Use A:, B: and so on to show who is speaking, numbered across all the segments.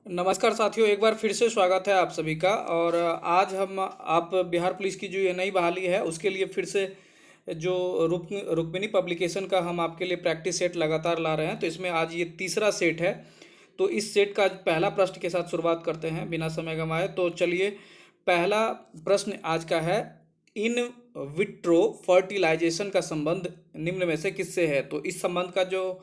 A: नमस्कार साथियों, एक बार फिर से स्वागत है आप सभी का। और आज हम आप बिहार पुलिस की जो ये नई बहाली है उसके लिए फिर से जो रुक्मिणी पब्लिकेशन का हम आपके लिए प्रैक्टिस सेट लगातार ला रहे हैं। तो इसमें आज ये तीसरा सेट है। तो इस सेट का आज पहला प्रश्न के साथ शुरुआत करते हैं बिना समय गंवाए। तो चलिए, पहला प्रश्न आज का है, इन विट्रो फर्टिलाइजेशन का संबंध निम्न में से किससे है। तो इस संबंध का जो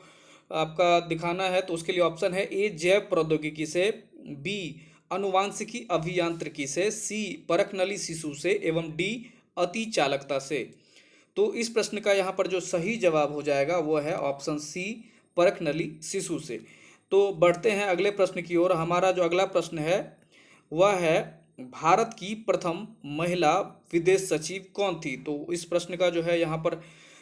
A: आपका दिखाना है तो उसके लिए ऑप्शन है, ए जैव प्रौद्योगिकी से, बी अनुवांशिकी अभियांत्रिकी से, सी परखनली शिशु से एवं डी अति चालकता से। तो इस प्रश्न का यहाँ पर जो सही जवाब हो जाएगा वो है ऑप्शन सी, परखनली शिशु से। तो बढ़ते हैं अगले प्रश्न की ओर। हमारा जो अगला प्रश्न है वह है, भारत की प्रथम महिला विदेश सचिव कौन थी। तो इस प्रश्न का जो है यहाँ पर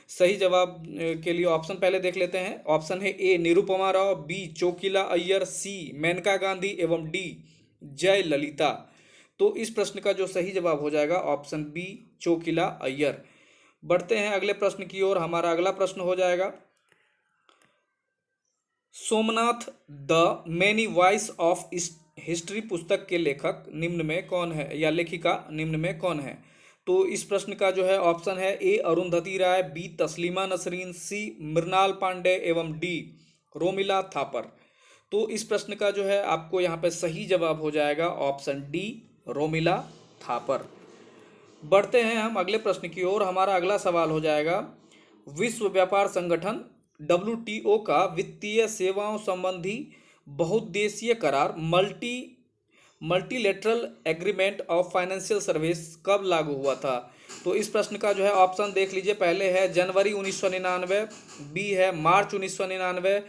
A: सही जवाब के लिए ऑप्शन पहले देख लेते हैं। ऑप्शन है, ए निरुपमा राव, बी चोकिला अय्यर, सी मेनका गांधी एवं डी जय ललिता। तो इस प्रश्न का जो सही जवाब हो जाएगा ऑप्शन बी, चोकिला अय्यर। बढ़ते हैं अगले प्रश्न की ओर। हमारा अगला प्रश्न हो जाएगा, Somnath the many voice of history पुस्तक के लेखक निम्न में कौन है, या लेखिका निम्न में कौन है। तो इस प्रश्न का जो है ऑप्शन है, ए अरुंधति राय, बी तस्लीमा नसरीन, सी मृणाल पांडे एवं डी रोमिला थापर। तो इस प्रश्न का जो है आपको यहाँ पे सही जवाब हो जाएगा ऑप्शन डी, रोमिला थापर। बढ़ते हैं हम अगले प्रश्न की ओर। हमारा अगला सवाल हो जाएगा, विश्व व्यापार संगठन WTO का वित्तीय सेवाओं संबंधी बहुउद्देशीय करार multilateral agreement of financial service कब लागू हुआ था। तो इस प्रश्न का जो है ऑप्शन देख लीजिए। पहले है जनवरी 1999, बी है मार्च 1999,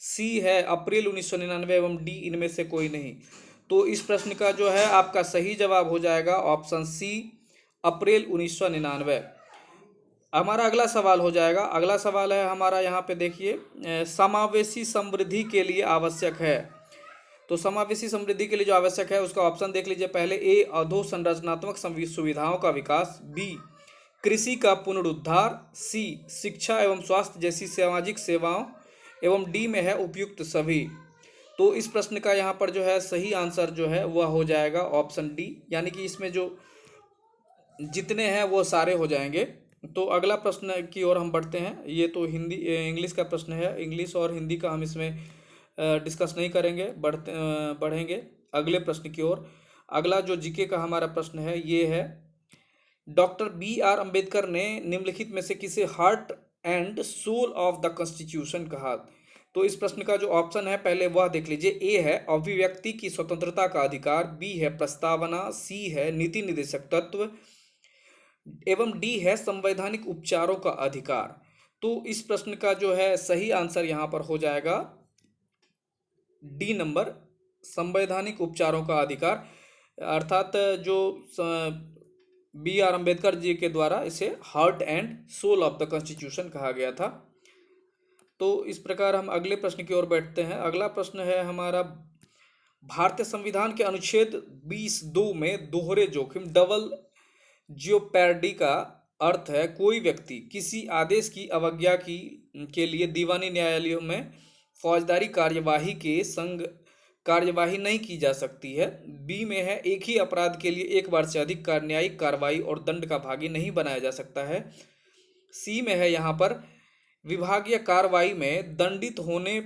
A: सी है अप्रैल 1999 एवं डी इनमें से कोई नहीं। तो इस प्रश्न का जो है आपका सही जवाब हो जाएगा ऑप्शन सी, अप्रैल 1999। हमारा अगला सवाल हो जाएगा। अगला सवाल है हमारा, यहाँ पे देखिए, समावेशी समृद्धि के लिए आवश्यक है। तो समावेशी समृद्धि के लिए जो आवश्यक है उसका ऑप्शन देख लीजिए। पहले, ए अधोसंरचनात्मक सुविधाओं का विकास, बी कृषि का पुनरुद्धार, सी शिक्षा एवं स्वास्थ्य जैसी सामाजिक सेवाओं एवं डी में है उपयुक्त सभी। तो इस प्रश्न का यहाँ पर जो है सही आंसर जो है वह हो जाएगा ऑप्शन डी, यानी कि इसमें जो जितने हैं वो सारे हो जाएंगे। तो अगला प्रश्न की ओर हम बढ़ते हैं। ये तो हिंदी इंग्लिश का प्रश्न है, इंग्लिश और हिंदी का हम इसमें डिस्कस नहीं करेंगे। बढ़ेंगे अगले प्रश्न की ओर। अगला जो जीके का हमारा प्रश्न है ये है, डॉक्टर BR अम्बेडकर ने निम्नलिखित में से किसे heart and soul of the constitution कहा। तो इस प्रश्न का जो ऑप्शन है पहले वह देख लीजिए। ए है अभिव्यक्ति की स्वतंत्रता का अधिकार, बी है प्रस्तावना, सी है नीति निर्देशक तत्व एवं डी है संवैधानिक उपचारों का अधिकार। तो इस प्रश्न का जो है सही आंसर यहाँ पर हो जाएगा डी नंबर, संवैधानिक उपचारों का अधिकार। अर्थात जो BR अम्बेडकर जी के द्वारा इसे heart and soul of the constitution कहा गया था। तो इस प्रकार हम अगले प्रश्न की ओर बैठते हैं। अगला प्रश्न है हमारा, भारतीय संविधान के अनुच्छेद 20(2) में दोहरे जोखिम डबल जियोपैर्डी का अर्थ है, कोई व्यक्ति किसी आदेश की अवज्ञा के लिए दीवानी न्यायालयों में फौजदारी कार्यवाही के संग कार्यवाही नहीं की जा सकती है। बी में है, एक ही अपराध के लिए एक बार से अधिक न्यायिक कार्रवाई और दंड का भागी नहीं बनाया जा सकता है। सी में है यहाँ पर, विभागीय कार्रवाई में दंडित होने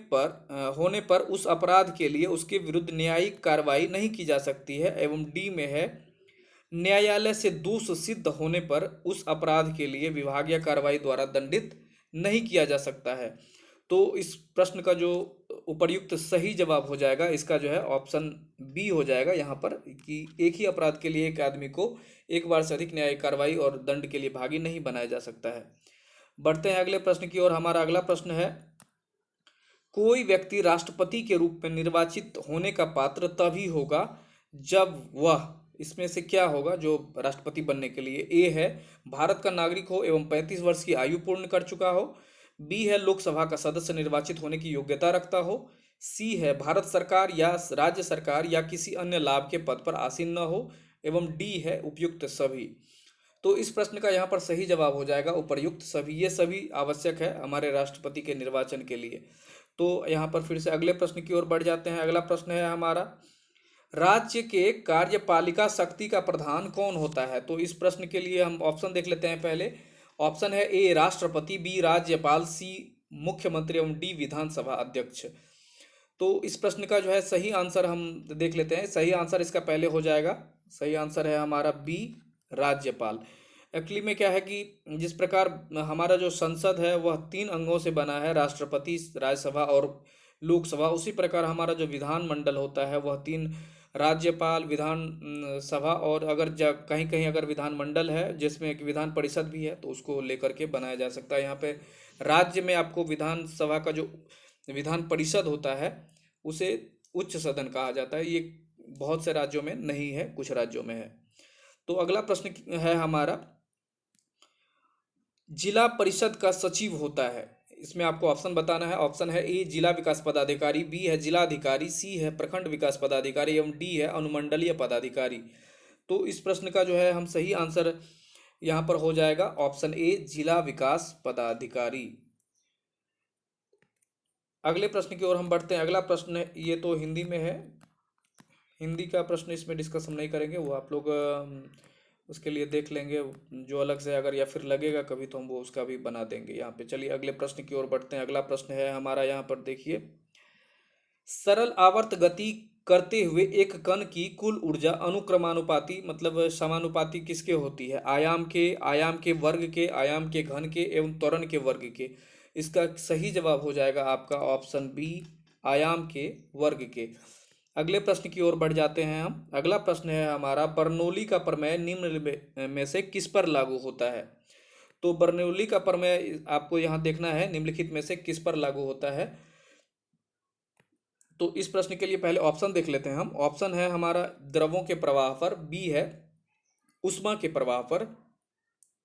A: पर उस अपराध के लिए उसके विरुद्ध न्यायिक कार्रवाई नहीं की जा सकती है। एवं डी में है, न्यायालय से दोष सिद्ध होने पर उस अपराध के लिए विभागीय कार्रवाई द्वारा दंडित नहीं किया जा सकता है। तो इस प्रश्न का जो उपर्युक्त सही जवाब हो जाएगा इसका जो है ऑप्शन बी हो जाएगा यहाँ पर, कि एक ही अपराध के लिए एक आदमी को एक बार से अधिक न्यायिक कार्रवाई और दंड के लिए भागी नहीं बनाया जा सकता है। बढ़ते हैं अगले प्रश्न की ओर। हमारा अगला प्रश्न है, कोई व्यक्ति राष्ट्रपति के रूप में निर्वाचित होने का पात्र तभी होगा जब वह, इसमें से क्या होगा जो राष्ट्रपति बनने के लिए। ए है भारत का नागरिक हो एवं 35 वर्ष की आयु पूर्ण कर चुका हो, बी है लोकसभा का सदस्य निर्वाचित होने की योग्यता रखता हो, सी है भारत सरकार या राज्य सरकार या किसी अन्य लाभ के पद पर आसीन न हो, एवं डी है उपयुक्त सभी। तो इस प्रश्न का यहाँ पर सही जवाब हो जाएगा उपर्युक्त सभी। ये सभी आवश्यक है हमारे राष्ट्रपति के निर्वाचन के लिए। तो यहाँ पर फिर से अगले प्रश्न की ओर बढ़ जाते हैं। अगला प्रश्न है हमारा, राज्य के कार्यपालिका शक्ति का प्रधान कौन होता है? तो इस प्रश्न के लिए हम ऑप्शन देख लेते हैं पहले। ऑप्शन है ए राष्ट्रपति, बी राज्यपाल, सी मुख्यमंत्री एवं डी विधानसभा अध्यक्ष। तो इस प्रश्न का जो है सही आंसर हम देख लेते हैं। सही आंसर इसका पहले हो जाएगा, सही आंसर है हमारा बी राज्यपाल। एक्चुअली में क्या है कि जिस प्रकार हमारा जो संसद है वह 3 अंगों से बना है, राष्ट्रपति, राज्यसभा और लोकसभा, उसी प्रकार हमारा जो विधानमंडल होता है वह 3 राज्यपाल, विधान सभा और अगर कहीं कहीं अगर विधानमंडल है जिसमें एक विधान परिषद भी है तो उसको लेकर के बनाया जा सकता है। यहाँ पे राज्य में आपको विधानसभा का जो विधान परिषद होता है उसे उच्च सदन कहा जाता है। ये बहुत से राज्यों में नहीं है, कुछ राज्यों में है। तो अगला प्रश्न है हमारा, जिला परिषद का सचिव होता है, इसमें आपको ऑप्शन बताना है। ऑप्शन है ए जिला विकास पदाधिकारी, बी है जिला अधिकारी, सी है प्रखंड विकास पदाधिकारी एवं डी है अनुमंडलीय पदाधिकारी। तो इस प्रश्न का जो है हम सही आंसर यहाँ पर हो जाएगा ऑप्शन ए जिला विकास पदाधिकारी। अगले प्रश्न की ओर हम बढ़ते हैं। अगला प्रश्न ये तो हिंदी में है, हिंदी का प्रश्न इसमें डिस्कस हम नहीं करेंगे, वो आप लोग उसके लिए देख लेंगे जो अलग से, अगर या फिर लगेगा कभी तो हम वो उसका भी बना देंगे यहाँ पे। चलिए अगले प्रश्न की ओर बढ़ते हैं। अगला प्रश्न है हमारा, यहाँ पर देखिए, सरल आवर्त गति करते हुए एक कण की कुल ऊर्जा अनुक्रमानुपाती मतलब समानुपाती किसके होती है? आयाम के, वर्ग के, आयाम के घन के एवं त्वरण के वर्ग के। इसका सही जवाब हो जाएगा आपका ऑप्शन बी आयाम के वर्ग के। अगले प्रश्न की ओर बढ़ जाते हैं हम। अगला प्रश्न है हमारा, बर्नौली का प्रमेय निम्न में से किस पर लागू होता है? तो बर्नौली का प्रमेय आपको यहाँ देखना है निम्नलिखित में से किस पर लागू होता है। तो इस प्रश्न के लिए पहले ऑप्शन देख लेते हैं हम। ऑप्शन है हमारा द्रवों के प्रवाह पर, बी है ऊष्मा के प्रवाह पर,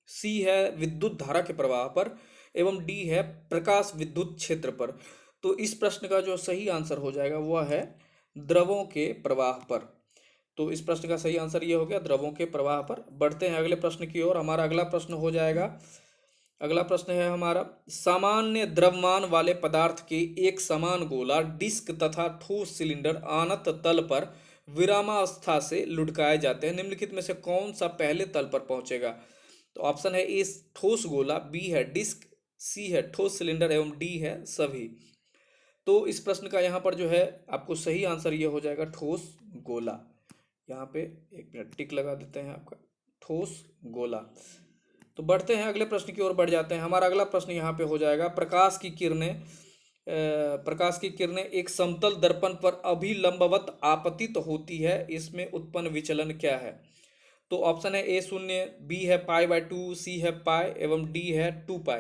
A: सी है विद्युत धारा के प्रवाह पर एवं डी है प्रकाश विद्युत क्षेत्र पर। तो इस प्रश्न का जो सही आंसर हो जाएगा वह है द्रवों के प्रवाह पर। तो इस प्रश्न का सही आंसर ये हो गया द्रवों के प्रवाह पर। बढ़ते हैं अगले प्रश्न की ओर। हमारा अगला प्रश्न हो जाएगा, अगला प्रश्न है हमारा, सामान्य द्रव्यमान वाले पदार्थ के एक समान गोला, डिस्क तथा ठोस सिलेंडर अनंत तल पर विरामावस्था से लुढ़काए जाते हैं। निम्नलिखित में से कौन सा पहले तल पर पहुंचेगा? तो ऑप्शन है ए ठोस गोला, बी है डिस्क, सी है ठोस सिलेंडर एवं डी है सभी। तो इस प्रश्न का यहाँ पर जो है आपको सही आंसर ये हो जाएगा ठोस गोला। यहाँ पे एक मिनट टिक लगा देते हैं आपका, ठोस गोला। तो बढ़ते हैं अगले प्रश्न की ओर बढ़ जाते हैं। हमारा अगला प्रश्न यहाँ पे हो जाएगा, प्रकाश की किरणें एक समतल दर्पण पर अभिलंबवत आपतित होती है, इसमें उत्पन्न विचलन क्या है? तो ऑप्शन है ए 0, बी है π/2, सी है पाई एवं डी है 2π।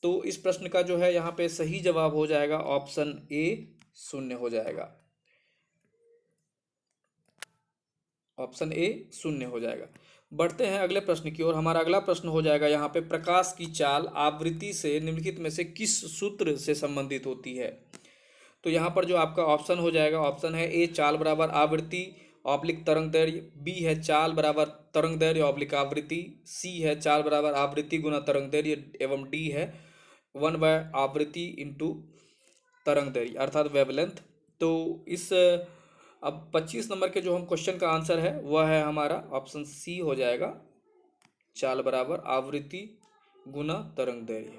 A: तो इस प्रश्न का जो है यहाँ पे सही जवाब हो जाएगा ऑप्शन ए 0 हो जाएगा, ऑप्शन ए 0 हो जाएगा। बढ़ते हैं अगले प्रश्न की ओर। हमारा अगला प्रश्न हो जाएगा यहाँ पे, प्रकाश की चाल आवृत्ति से निम्नलिखित में से किस सूत्र से संबंधित होती है? तो यहाँ पर जो आपका ऑप्शन हो जाएगा, ऑप्शन है ए चाल बराबर आवृत्ति ऑब्लिक तरंग दैर्घ्य, बी है चाल बराबर तरंग दैर्घ्य ऑब्लिक आवृत्ति, सी है चाल बराबर आवृत्ति गुना तरंग दैर्घ्य एवं डी है 1/आवृत्ति इंटू तरंग दैर्घ्य अर्थात वेवलेंथ। तो इस अब 25 नंबर के जो हम क्वेश्चन का आंसर है वह है हमारा ऑप्शन सी हो जाएगा, चाल बराबर आवृत्ति गुना तरंग दैर्घ्य।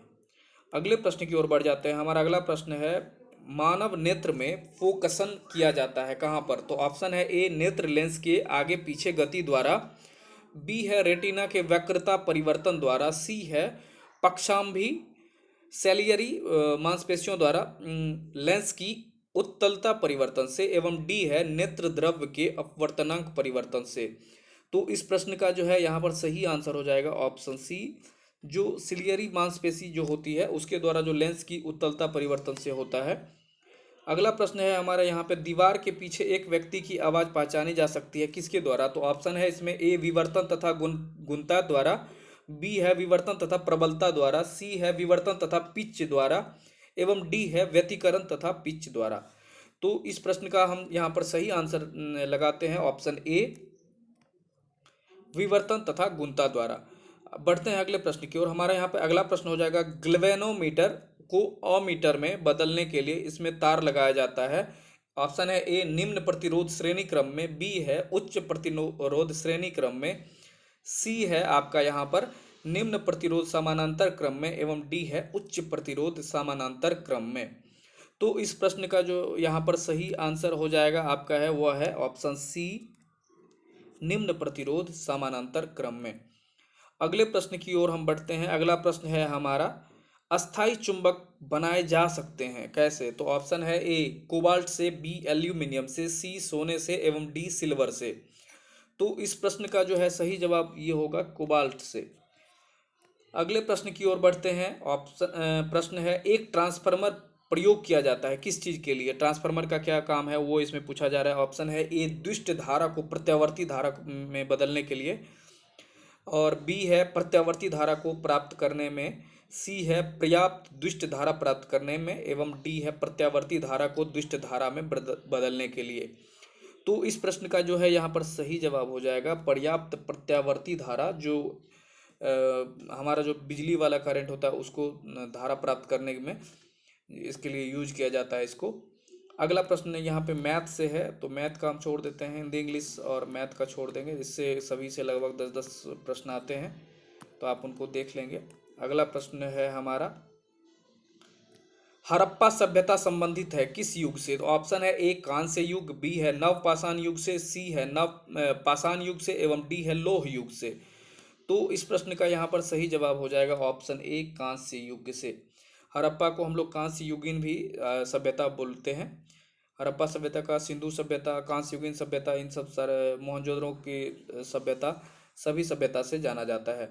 A: अगले प्रश्न की ओर बढ़ जाते हैं। हमारा अगला प्रश्न है, मानव नेत्र में फोकसन किया जाता है कहाँ पर? तो ऑप्शन है ए नेत्र लेंस के आगे पीछे गति द्वारा, बी है रेटिना के वक्रता परिवर्तन द्वारा, सी है पक्षाम्भी सैलियरी मांसपेशियों द्वारा लेंस की उत्तलता परिवर्तन से एवं डी है नेत्र द्रव्य के अपवर्तनांक परिवर्तन से। तो इस प्रश्न का जो है यहाँ पर सही आंसर हो जाएगा ऑप्शन सी, जो सिलियरी मांसपेशी जो होती है उसके द्वारा जो लेंस की उत्तलता परिवर्तन से होता है। अगला प्रश्न है हमारा यहाँ पे, दीवार के पीछे एक व्यक्ति की आवाज़ पहचानी जा सकती है किसके द्वारा? तो ऑप्शन है इसमें ए विवर्तन तथा गुणता द्वारा, बी है विवर्तन तथा प्रबलता द्वारा, सी है विवर्तन तथा पिच द्वारा एवं डी है व्यतिकरण तथा पिच द्वारा। तो इस प्रश्न का हम यहाँ पर सही आंसर लगाते हैं ऑप्शन ए विवर्तन तथा गुणता द्वारा। बढ़ते हैं अगले प्रश्न की ओर। हमारा यहाँ पे अगला प्रश्न हो जाएगा, गैल्वेनोमीटर को अमीटर में बदलने के लिए इसमें तार लगाया जाता है? ऑप्शन है ए निम्न प्रतिरोध श्रेणी क्रम में, बी है उच्च प्रतिरोध श्रेणी क्रम में, सी है आपका यहाँ पर निम्न प्रतिरोध समानांतर क्रम में, एवं डी है उच्च प्रतिरोध समानांतर क्रम में। तो इस प्रश्न का जो यहाँ पर सही आंसर हो जाएगा आपका है वह है ऑप्शन सी निम्न प्रतिरोध समानांतर क्रम में। अगले प्रश्न की ओर हम बढ़ते हैं। अगला प्रश्न है हमारा अस्थाई चुंबक बनाए जा सकते हैं कैसे? तो ऑप्शन है ए कोबाल्ट से, बी एल्यूमिनियम से, सी सोने से, एवं डी सिल्वर से। तो इस प्रश्न का जो है सही जवाब ये होगा कोबाल्ट से। अगले प्रश्न की ओर बढ़ते हैं। प्रश्न है एक ट्रांसफार्मर प्रयोग किया जाता है किस चीज के लिए? ट्रांसफार्मर का क्या काम है वो इसमें पूछा जा रहा है। ऑप्शन है ए द्विष्ट धारा को प्रत्यावर्ती धारा में बदलने के लिए, और बी है प्रत्यावर्ती धारा को प्राप्त करने में, सी है पर्याप्त द्विष्ट धारा प्राप्त करने में, एवं डी है प्रत्यावर्ती धारा को द्विष्ट धारा में बदलने के लिए। तो इस प्रश्न का जो है यहाँ पर सही जवाब हो जाएगा पर्याप्त प्रत्यावर्ती धारा, जो हमारा जो बिजली वाला करंट होता है उसको धारा प्राप्त करने में इसके लिए यूज किया जाता है इसको। अगला प्रश्न यहाँ पे मैथ से है, तो मैथ का हम छोड़ देते हैं, हिंदी इंग्लिश और मैथ का छोड़ देंगे, इससे सभी से लगभग 10-10 प्रश्न आते हैं, तो आप उनको देख लेंगे। अगला प्रश्न है हमारा हड़प्पा सभ्यता संबंधित है किस युग से? तो ऑप्शन है ए कांस्य युग, बी है नव पाषाण युग से, सी है नव पाषाण युग से, एवं डी है लौह युग से। तो इस प्रश्न का यहाँ पर सही जवाब हो जाएगा ऑप्शन ए कांस्य युग से। हड़प्पा को हम लोग कांस्य युगीन भी सभ्यता बोलते हैं। हड़प्पा सभ्यता का सिंधु सभ्यता, कांस्य युगीन सभ्यता, इन सब सारे मोहनजोदड़ो की सभ्यता सभी सभ्यता से जाना जाता है।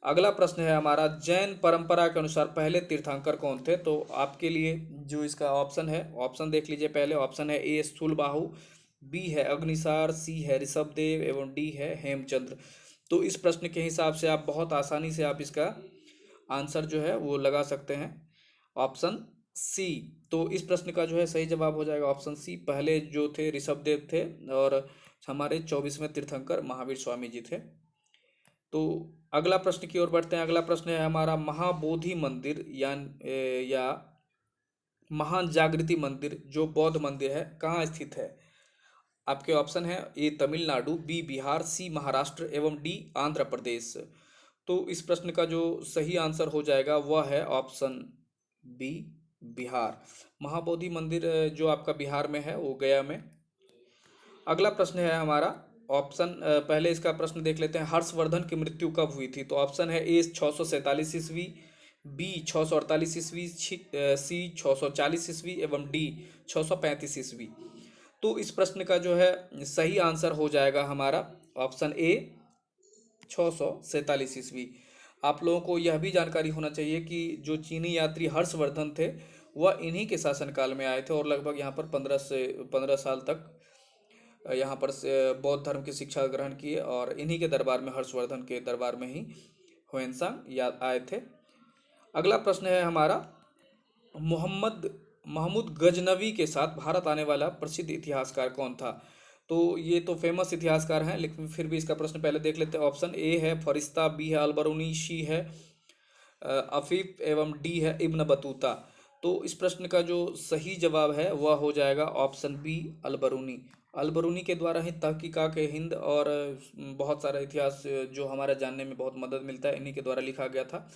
A: अगला प्रश्न है हमारा जैन परंपरा के अनुसार पहले तीर्थंकर कौन थे? तो आपके लिए जो इसका ऑप्शन है, ऑप्शन देख लीजिए पहले। ऑप्शन है ए स्थूलबाहु, बी है अग्निसार, सी है ऋषभदेव, एवं डी है हेमचंद्र। तो इस प्रश्न के हिसाब से आप बहुत आसानी से आप इसका आंसर जो है वो लगा सकते हैं, ऑप्शन सी। तो इस प्रश्न का जो है सही जवाब हो जाएगा ऑप्शन सी। पहले जो थे ऋषभदेव थे, और हमारे 24वें तीर्थंकर महावीर स्वामी जी थे। तो अगला प्रश्न की ओर बढ़ते हैं। अगला प्रश्न है हमारा महाबोधि मंदिर या महान जागृति मंदिर जो बौद्ध मंदिर है कहाँ स्थित है? आपके ऑप्शन है ए तमिलनाडु, बी बिहार, सी महाराष्ट्र, एवं डी आंध्र प्रदेश। तो इस प्रश्न का जो सही आंसर हो जाएगा वह है ऑप्शन बी बिहार। महाबोधि मंदिर जो आपका बिहार में है वो गया में। अगला प्रश्न है हमारा ऑप्शन पहले इसका प्रश्न देख लेते हैं। हर्षवर्धन की मृत्यु कब हुई थी? तो ऑप्शन है ए 647 ईस्वी, बी 648 ईस्वी, सी 640 ईस्वी, एवं डी 635 ईस्वी। तो इस प्रश्न का जो है सही आंसर हो जाएगा हमारा ऑप्शन ए 647 ईस्वी। आप लोगों को यह भी जानकारी होना चाहिए कि जो चीनी यात्री हर्षवर्धन थे वह इन्हीं के शासनकाल में आए थे, और लगभग यहाँ पर 15 साल तक यहाँ पर बौद्ध धर्म की शिक्षा ग्रहण किए, और इन्हीं के दरबार में, हर्षवर्धन के दरबार में ही ह्वेनसांग आए थे। अगला प्रश्न है हमारा महमूद गजनवी के साथ भारत आने वाला प्रसिद्ध इतिहासकार कौन था? तो ये तो फेमस इतिहासकार हैं, लेकिन फिर भी इसका प्रश्न पहले देख लेते हैं। ऑप्शन ए है फरिश्ता, बी है अलबरूनी, सी है अफीफ, एवं डी है इब्न बतूता। तो इस प्रश्न का जो सही जवाब है वह हो जाएगा ऑप्शन बी अलबरूनी। अलबरूनी के द्वारा ही तहकीकात हिंद और बहुत सारा इतिहास जो हमारा जानने में बहुत मदद मिलता है, इन्हीं के द्वारा लिखा गया था।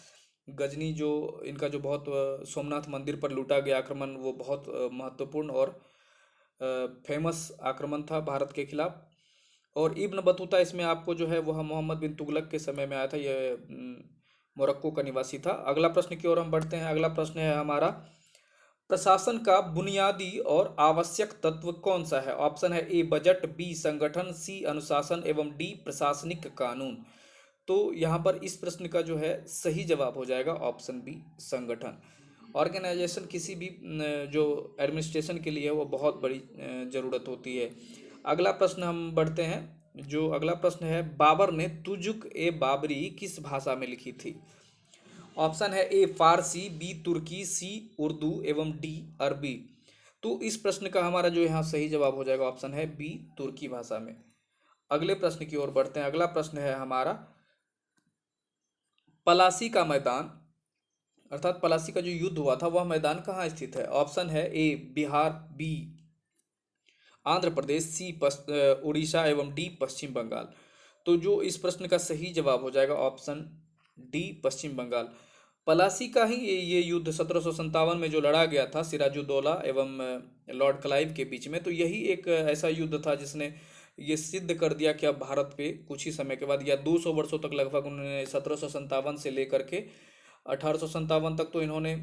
A: गजनी जो इनका जो बहुत सोमनाथ मंदिर पर लूटा गया आक्रमण, वो बहुत महत्वपूर्ण और फेमस आक्रमण था भारत के खिलाफ। और इब्न बतूता इसमें आपको जो है वह मोहम्मद बिन तुगलक के समय में आया था, यह मोरक्को का निवासी था। अगला प्रश्न की ओर हम बढ़ते हैं। अगला प्रश्न है हमारा प्रशासन का बुनियादी और आवश्यक तत्व कौन सा है? ऑप्शन है ए बजट, बी संगठन, सी अनुशासन, एवं डी प्रशासनिक कानून। तो यहाँ पर इस प्रश्न का जो है सही जवाब हो जाएगा ऑप्शन बी संगठन। ऑर्गेनाइजेशन किसी भी जो एडमिनिस्ट्रेशन के लिए है वो बहुत बड़ी ज़रूरत होती है। अगला प्रश्न हम बढ़ते हैं। जो अगला प्रश्न है बाबर ने तुजुक ए बाबरी किस भाषा में लिखी थी? ऑप्शन है ए फारसी, बी तुर्की, सी उर्दू, एवं डी अरबी। तो इस प्रश्न का हमारा जो यहाँ सही जवाब हो जाएगा ऑप्शन है बी तुर्की भाषा में। अगले प्रश्न की ओर बढ़ते हैं। अगला प्रश्न है हमारा पलासी का मैदान अर्थात पलासी का जो युद्ध हुआ था वह मैदान कहाँ स्थित है? ऑप्शन है ए बिहार, बी आंध्र प्रदेश, सी उड़ीसा एवं डी पश्चिम बंगाल। तो जो इस प्रश्न का सही जवाब हो जाएगा ऑप्शन डी पश्चिम बंगाल। पलासी का ही ये युद्ध 1757 में जो लड़ा गया था सिराजुद्दौला एवं लॉर्ड क्लाइव के बीच में, तो यही एक ऐसा युद्ध था जिसने ये सिद्ध कर दिया कि अब भारत पे कुछ ही समय के बाद या 200 वर्षों तक लगभग उन्होंने 1757 से लेकर के 1857 तक तो इन्होंने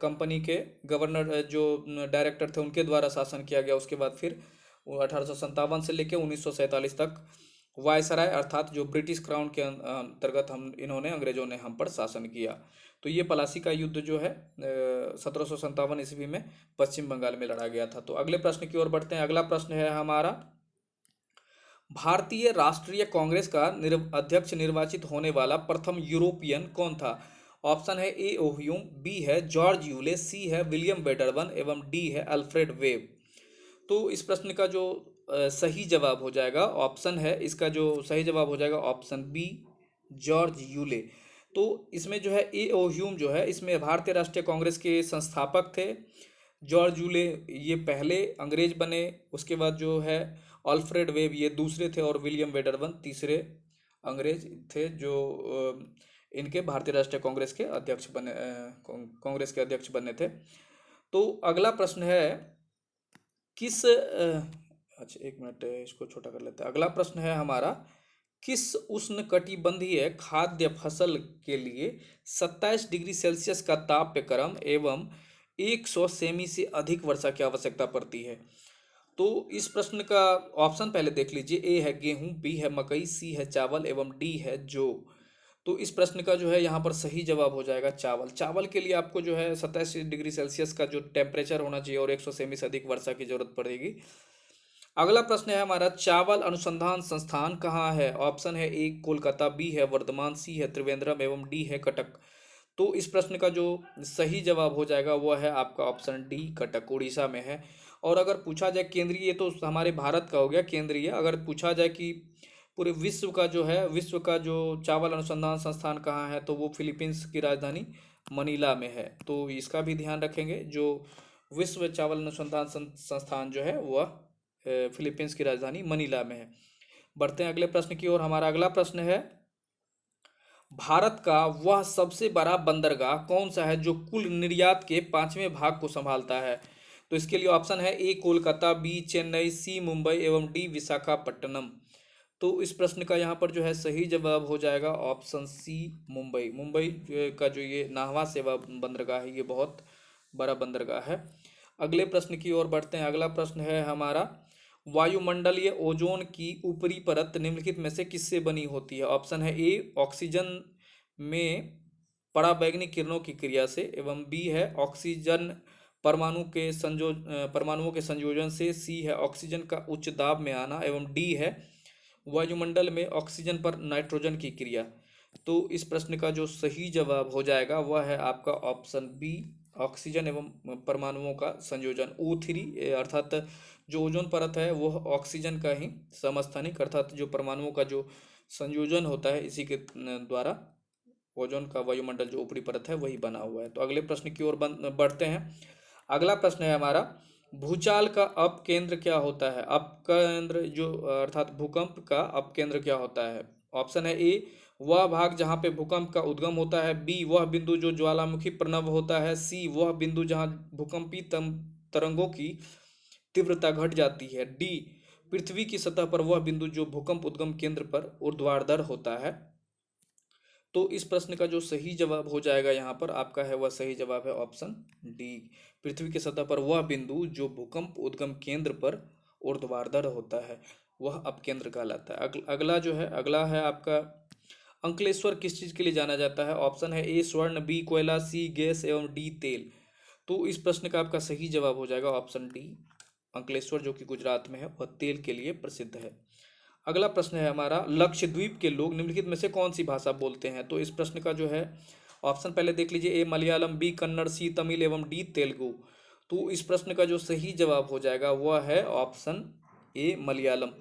A: कंपनी के गवर्नर जो डायरेक्टर थे उनके द्वारा शासन किया गया। उसके बाद फिर 1857 से लेकर 1947 तक वायसराय अर्थात जो ब्रिटिश क्राउन के अंतर्गत हम इन्होंने अंग्रेजों ने हम पर शासन किया। तो ये पलासी का युद्ध जो है 1757 ईस्वी में पश्चिम बंगाल में लड़ा गया था। तो अगले प्रश्न की ओर बढ़ते हैं। अगला प्रश्न है हमारा, भारतीय राष्ट्रीय कांग्रेस का अध्यक्ष निर्वाचित होने वाला प्रथम यूरोपियन कौन था? ऑप्शन है ए ओह्यूम, बी है जॉर्ज यूले, सी है विलियम वेडरबन एवं डी है अल्फ्रेड वेब। तो इस प्रश्न का जो सही जवाब हो जाएगा ऑप्शन है, इसका जो सही जवाब हो जाएगा ऑप्शन बी जॉर्ज यूले। तो इसमें जो है ए ओह्यूम जो है इसमें भारतीय राष्ट्रीय कांग्रेस के संस्थापक थे। जॉर्ज यूले ये पहले अंग्रेज बने, उसके बाद जो है अल्फ्रेड वेब ये दूसरे थे और विलियम वेडरबन तीसरे अंग्रेज थे जो इनके भारतीय राष्ट्रीय कांग्रेस के अध्यक्ष बने, कांग्रेस के अध्यक्ष बने थे। तो अगला प्रश्न है किस अच्छा एक मिनट इसको छोटा कर लेते हैं। अगला प्रश्न है हमारा, किस उष्णकटिबंधीय खाद्य फसल के लिए 27 डिग्री सेल्सियस का तापक्रम एवं 100 सेमी से अधिक वर्षा की आवश्यकता पड़ती है? तो इस प्रश्न का ऑप्शन पहले देख लीजिए। ए है गेहूं, बी है मकई, सी है चावल एवं डी है जौ। तो इस प्रश्न का जो है यहाँ पर सही जवाब हो जाएगा चावल। चावल के लिए आपको जो है 27 डिग्री सेल्सियस का जो टेम्परेचर होना चाहिए और 100 सेमी से अधिक वर्षा की जरूरत पड़ेगी। अगला प्रश्न है हमारा, चावल अनुसंधान संस्थान कहाँ है? ऑप्शन है ए कोलकाता, बी है वर्धमान, सी है त्रिवेंद्रम एवं डी है कटक। तो इस प्रश्न का जो सही जवाब हो जाएगा वो है आपका ऑप्शन डी कटक, उड़ीसा में है। और अगर पूछा जाए केंद्रीय, तो हमारे भारत का हो गया केंद्रीय। अगर पूछा जाए कि पूरे विश्व का जो है, विश्व का जो चावल अनुसंधान संस्थान कहाँ है, तो वो फिलीपींस की राजधानी मनीला में है। तो इसका भी ध्यान रखेंगे। जो विश्व चावल अनुसंधान संस्थान जो है वह फिलीपींस की राजधानी मनीला में है। बढ़ते हैं अगले प्रश्न की ओर। हमारा अगला प्रश्न है, भारत का वह सबसे बड़ा बंदरगाह कौन सा है जो कुल निर्यात के 5वें भाग को संभालता है? तो इसके लिए ऑप्शन है ए कोलकाता, बी चेन्नई, सी मुंबई एवं डी विशाखापट्टनम। तो इस प्रश्न का यहाँ पर जो है सही जवाब हो जाएगा ऑप्शन सी मुंबई। मुंबई का जो ये नाहवा सेवा बंदरगाह है ये बहुत बड़ा बंदरगाह है। अगले प्रश्न की ओर बढ़ते हैं। अगला प्रश्न है हमारा, वायुमंडलीय ओजोन की ऊपरी परत निम्नलिखित में से किससे बनी होती है? ऑप्शन है ए ऑक्सीजन में पराबैंगनी किरणों की क्रिया से एवं बी है ऑक्सीजन परमाणुओं के संयोजन से, सी है ऑक्सीजन का उच्च दाब में आना एवं डी है वायुमंडल में ऑक्सीजन पर नाइट्रोजन की क्रिया। तो इस प्रश्न का जो सही जवाब हो जाएगा वह है आपका ऑप्शन बी ऑक्सीजन एवं परमाणुओं का संयोजन O3, अर्थात जो ओजोन परत है वह ऑक्सीजन का ही समस्थानिक अर्थात जो परमाणुओं का जो संयोजन होता है इसी के द्वारा ओजोन का वायुमंडल जो ऊपरी परत है वही बना हुआ है। तो अगले प्रश्न की ओर बढ़ते हैं। अगला प्रश्न है हमारा, भूचाल का अपकेंद्र क्या होता है? अपकेंद्र जो अर्थात भूकंप का अपकेंद्र क्या होता है? ऑप्शन है ए वह भाग जहाँ पे भूकंप का उद्गम होता है, बी वह बिंदु जो ज्वालामुखी प्रणव होता है, सी वह बिंदु जहाँ भूकंपी तरंगों की तीव्रता घट जाती है, डी पृथ्वी की सतह पर वह बिंदु जो भूकंप उद्गम केंद्र पर ऊर्ध्वाधर होता है। तो इस प्रश्न का जो सही जवाब हो जाएगा यहाँ पर आपका है वह सही जवाब है ऑप्शन डी, पृथ्वी की सतह पर वह बिंदु जो भूकंप उद्गम केंद्र पर ऊर्ध्वाधर होता है वह अपकेंद्र कहलाता है। अगला जो है, अगला है आपका, अंकलेश्वर किस चीज़ के लिए जाना जाता है? ऑप्शन है ए स्वर्ण, बी कोयला, सी गैस एवं डी तेल। तो इस प्रश्न का आपका सही जवाब हो जाएगा ऑप्शन डी, अंकलेश्वर जो कि गुजरात में है वह तेल के लिए प्रसिद्ध है। अगला प्रश्न है हमारा, लक्षद्वीप के लोग निम्नलिखित में से कौन सी भाषा बोलते हैं? तो इस प्रश्न का जो है ऑप्शन पहले देख लीजिए, ए मलयालम, बी कन्नड़, सी तमिल एवं डी तेलुगु। तो इस प्रश्न का जो सही जवाब हो जाएगा वह है ऑप्शन ए मलयालम।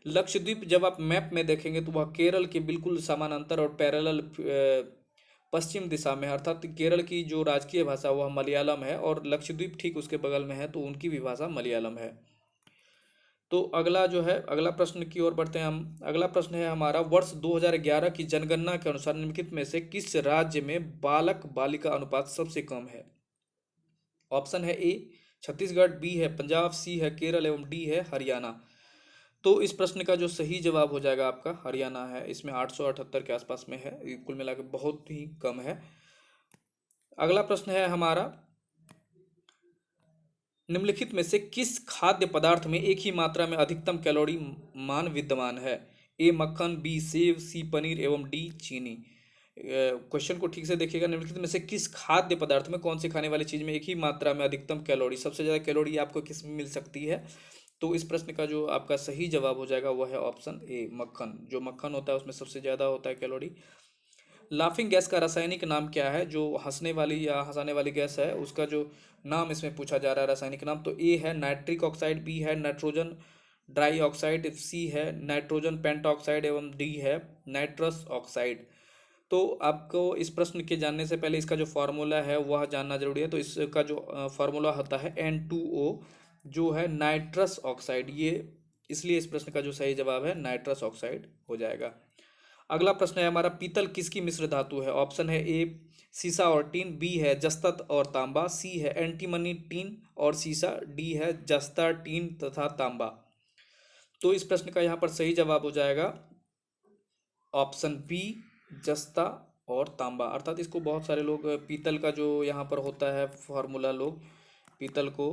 A: लक्षद्वीप जब आप मैप में देखेंगे तो वह केरल के बिल्कुल समानांतर और पैरेलल पश्चिम दिशा में है, अर्थात केरल की जो राजकीय भाषा वह मलयालम है और लक्षद्वीप ठीक उसके बगल में है तो उनकी भी भाषा मलयालम है। तो अगला जो है, अगला प्रश्न की ओर बढ़ते हैं हम। अगला प्रश्न है हमारा, वर्ष 2011 की जनगणना के अनुसार निम्नलिखित में से किस राज्य में बालक बालिका अनुपात सबसे कम है? ऑप्शन है ए छत्तीसगढ़, बी है पंजाब, सी है केरल एवं डी है हरियाणा। तो इस प्रश्न का जो सही जवाब हो जाएगा आपका हरियाणा है। इसमें 878 के आसपास में है, ये कुल मिलाकर बहुत ही कम है। अगला प्रश्न है हमारा, निम्नलिखित में से किस खाद्य पदार्थ में एक ही मात्रा में अधिकतम कैलोरी मान विद्यमान है? ए मक्खन, बी सेव, सी पनीर एवं डी चीनी। क्वेश्चन को ठीक से देखिएगा, निम्नलिखित में से किस खाद्य पदार्थ में, कौन सी खाने वाली चीज में एक ही मात्रा में अधिकतम कैलोरी, सबसे ज्यादा कैलोरी आपको किस में मिल सकती है? तो इस प्रश्न का जो आपका सही जवाब हो जाएगा वह है ऑप्शन ए मक्खन। जो मक्खन होता है उसमें सबसे ज्यादा होता है कैलोरी। लाफिंग गैस का रासायनिक नाम क्या है? जो हंसने वाली या हंसाने वाली गैस है उसका जो नाम इसमें पूछा जा रहा है रासायनिक नाम, तो ए है नाइट्रिक ऑक्साइड, बी है नाइट्रोजन ड्राई ऑक्साइड, सी है नाइट्रोजन पेंटाऑक्साइड एवं डी है नाइट्रस ऑक्साइड। तो आपको इस प्रश्न के जानने से पहले इसका जो फार्मूला है वह जानना जरूरी है। तो इसका जो फार्मूला होता है N2O, जो है नाइट्रस ऑक्साइड। ये इसलिए इस प्रश्न का जो सही जवाब है नाइट्रस ऑक्साइड हो जाएगा। अगला प्रश्न है हमारा, पीतल किसकी मिश्र धातु है? ऑप्शन है ए सीसा और टीन, बी है जस्ता और तांबा, सी है एंटीमनी टीन और सीसा, डी है जस्ता टीन तथा तांबा। तो इस प्रश्न का यहाँ पर सही जवाब हो जाएगा ऑप्शन बी जस्ता और तांबा। अर्थात इसको बहुत सारे लोग पीतल का जो यहाँ पर होता है फॉर्मूला, लोग पीतल को